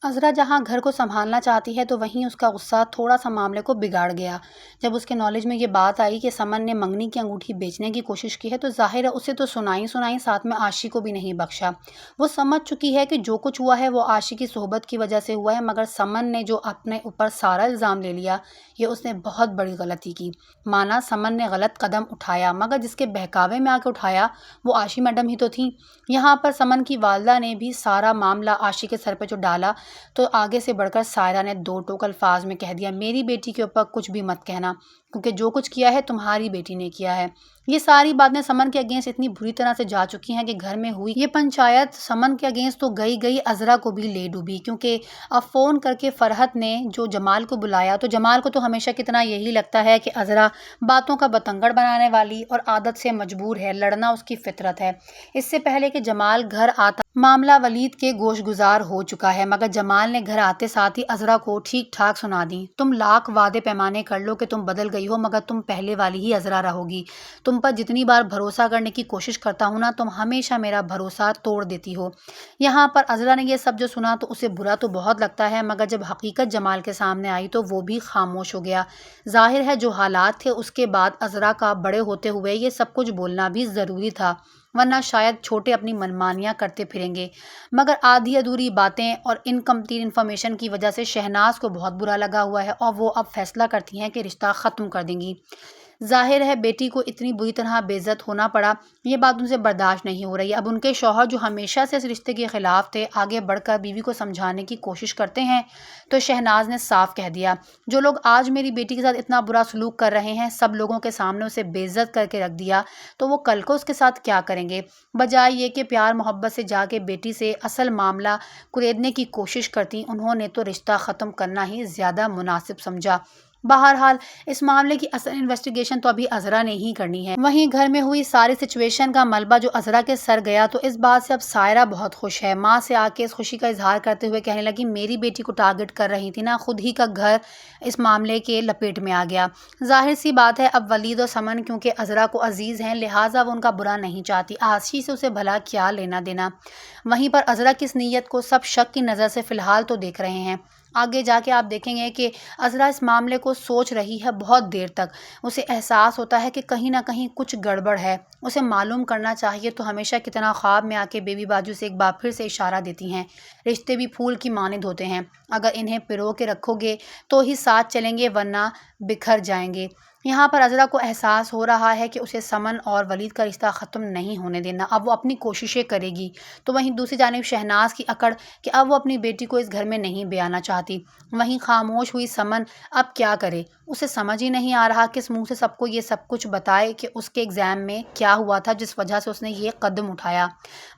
عذرا جہاں گھر کو سنبھالنا چاہتی ہے تو وہیں اس کا غصہ تھوڑا سا معاملے کو بگاڑ گیا۔ جب اس کے نالج میں یہ بات آئی کہ سمن نے منگنی کی انگوٹھی بیچنے کی کوشش کی ہے تو ظاہر ہے اسے تو سنائی ساتھ میں عاشی کو بھی نہیں بخشا۔ وہ سمجھ چکی ہے کہ جو کچھ ہوا ہے وہ عاشی کی صحبت کی وجہ سے ہوا ہے، مگر سمن نے جو اپنے اوپر سارا الزام لے لیا یہ اس نے بہت بڑی غلطی کی۔ مانا سمن نے غلط قدم اٹھایا، مگر جس کے بہکاوے میں آ کے اٹھایا وہ عاشی میڈم ہی تو تھیں۔ یہاں پر سمن کی والدہ نے بھی سارا معاملہ عاشی کے سر پہ جو ڈالا تو آگے سے بڑھ کر سائرہ نے دو ٹوک الفاظ میں کہہ دیا، میری بیٹی کے اوپر کچھ بھی مت کہنا، کیونکہ جو کچھ کیا ہے تمہاری بیٹی نے کیا ہے۔ یہ ساری باتیں سمن کے اگینسٹ اتنی بری طرح سے جا چکی ہیں کہ گھر میں ہوئی یہ پنچایت سمن کے اگینسٹ تو گئی عذرا کو بھی لے ڈوبی، کیونکہ اب فون کر کے فرحت نے جو جمال کو بلایا تو جمال کو تو ہمیشہ کتنا یہی لگتا ہے کہ عذرا باتوں کا بتنگڑ بنانے والی اور عادت سے مجبور ہے، لڑنا اس کی فطرت ہے۔ اس سے پہلے کہ جمال گھر آتا معاملہ ولید کے گوش گزار ہو چکا ہے، مگر جمال نے گھر آتے ساتھ ہی عذرا کو ٹھیک ٹھاک سنا دی، تم لاکھ وعدے پیمانے کر لو کہ تم بدل گئی ہو مگر تم پہلے والی ہی عذرا رہو گی۔ تم پر جتنی بار بھروسہ کرنے کی کوشش کرتا ہوں نا تم ہمیشہ میرا بھروسہ توڑ دیتی ہو۔ یہاں پر عذرا نے یہ سب جو سنا تو اسے برا تو بہت لگتا ہے، مگر جب حقیقت جمال کے سامنے آئی تو وہ بھی خاموش ہو گیا۔ ظاہر ہے جو حالات تھے اس کے بعد عذرا کا بڑے ہوتے ہوئے یہ سب کچھ بولنا بھی ضروری تھا، ورنہ شاید چھوٹے اپنی منمانیاں کرتے پھریں گے۔ مگر آدھی ادھوری باتیں اور انکمپلیٹ انفارمیشن کی وجہ سے شہناز کو بہت برا لگا ہوا ہے اور وہ اب فیصلہ کرتی ہیں کہ رشتہ ختم کر دیں گی۔ ظاہر ہے بیٹی کو اتنی بری طرح بے عزت ہونا پڑا، یہ بات ان سے برداشت نہیں ہو رہی۔ اب ان کے شوہر جو ہمیشہ سے اس رشتے کے خلاف تھے آگے بڑھ کر بیوی کو سمجھانے کی کوشش کرتے ہیں تو شہناز نے صاف کہہ دیا، جو لوگ آج میری بیٹی کے ساتھ اتنا برا سلوک کر رہے ہیں، سب لوگوں کے سامنے اسے بے عزت کر کے رکھ دیا تو وہ کل کو اس کے ساتھ کیا کریں گے؟ بجائے یہ کہ پیار محبت سے جا کے بیٹی سے اصل معاملہ کریدنے کی کوشش کرتی، انہوں نے تو رشتہ ختم کرنا ہی زیادہ مناسب سمجھا۔ بہرحال اس معاملے کی اصل انویسٹیگیشن تو ابھی عذرا نے ہی کرنی ہے۔ وہیں گھر میں ہوئی ساری سچویشن کا ملبہ جو عذرا کے سر گیا تو اس بات سے اب سائرہ بہت خوش ہے۔ ماں سے آ کے اس خوشی کا اظہار کرتے ہوئے کہنے لگی، میری بیٹی کو ٹارگٹ کر رہی تھی نا، خود ہی کا گھر اس معاملے کے لپیٹ میں آ گیا۔ ظاہر سی بات ہے اب ولید اور سمن کیونکہ عذرا کو عزیز ہیں لہٰذا وہ ان کا برا نہیں چاہتی، عاشی سے اسے بھلا کیا لینا دینا۔ وہیں پر عذرا کی اس نیت کو سب شک کی نظر سے فی الحال تو دیکھ رہے ہیں، آگے جا کے آپ دیکھیں گے کہ عذرا اس معاملے کو سوچ رہی ہے بہت دیر تک، اسے احساس ہوتا ہے کہ کہیں نہ کہیں کچھ گڑبڑ ہے، اسے معلوم کرنا چاہیے تو ہمیشہ کتنا خواب میں آ کے بیوی باجو سے ایک بار پھر سے اشارہ دیتی ہیں، رشتے بھی پھول کی مانند ہوتے ہیں، اگر انہیں پرو کے رکھو گے تو ہی ساتھ چلیں گے ورنہ بکھر جائیں گے۔ یہاں پر عذرا کو احساس ہو رہا ہے کہ اسے سمن اور ولید کا رشتہ ختم نہیں ہونے دینا، اب وہ اپنی کوششیں کرے گی۔ تو وہیں دوسری جانب شہناز کی اکڑ کہ اب وہ اپنی بیٹی کو اس گھر میں نہیں بے آنا چاہتی۔ وہیں خاموش ہوئی سمن اب کیا کرے، اسے سمجھ ہی نہیں آ رہا کس منہ سے سب کو یہ سب کچھ بتائے کہ اس کے ایگزام میں کیا ہوا تھا جس وجہ سے اس نے یہ قدم اٹھایا،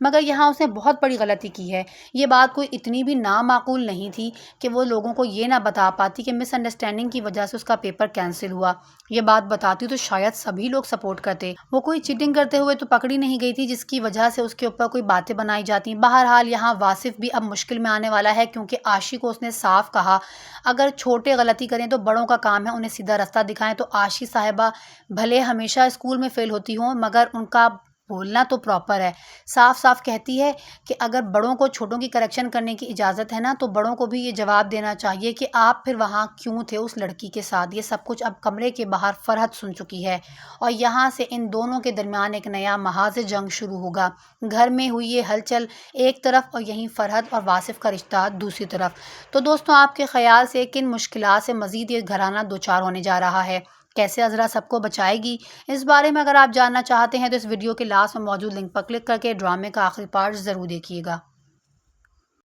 مگر یہاں اس نے بہت بڑی غلطی کی ہے۔ یہ بات کوئی اتنی بھی نامعقول نہیں تھی کہ وہ لوگوں کو یہ نہ بتا پاتی کہ مس انڈرسٹینڈنگ کی وجہ سے اس کا پیپر کینسل ہوا، یہ بات بتاتی تو شاید سبھی لوگ سپورٹ کرتے، وہ کوئی چیٹنگ کرتے ہوئے تو پکڑی نہیں گئی تھی جس کی وجہ سے اس کے اوپر کوئی باتیں بنائی جاتی۔ بہرحال یہاں واصف بھی اب مشکل میں آنے والا ہے کیونکہ عاشی کو اس نے صاف کہا اگر چھوٹے غلطی کریں تو بڑوں کا کام ہے انہیں سیدھا راستہ دکھائیں، تو عاشی صاحبہ بھلے ہمیشہ اسکول میں فیل ہوتی ہوں مگر ان کا بولنا تو پراپر ہے، صاف صاف کہتی ہے کہ اگر بڑوں کو چھوٹوں کی کریکشن کرنے کی اجازت ہے نا تو بڑوں کو بھی یہ جواب دینا چاہیے کہ آپ پھر وہاں کیوں تھے اس لڑکی کے ساتھ۔ یہ سب کچھ اب کمرے کے باہر فرحت سن چکی ہے اور یہاں سے ان دونوں کے درمیان ایک نیا محاذ جنگ شروع ہوگا۔ گھر میں ہوئی یہ ہلچل ایک طرف اور یہیں فرحت اور واصف کا رشتہ دوسری طرف۔ تو دوستوں آپ کے خیال سے کن مشکلات سے مزید یہ گھرانہ دوچار ہونے جا رہا ہے، کیسے عذرا سب کو بچائے گی؟ اس بارے میں اگر آپ جاننا چاہتے ہیں تو اس ویڈیو کے لاسٹ میں موجود لنک پر کلک کر کے ڈرامے کا آخری پارٹ ضرور دیکھیے گا۔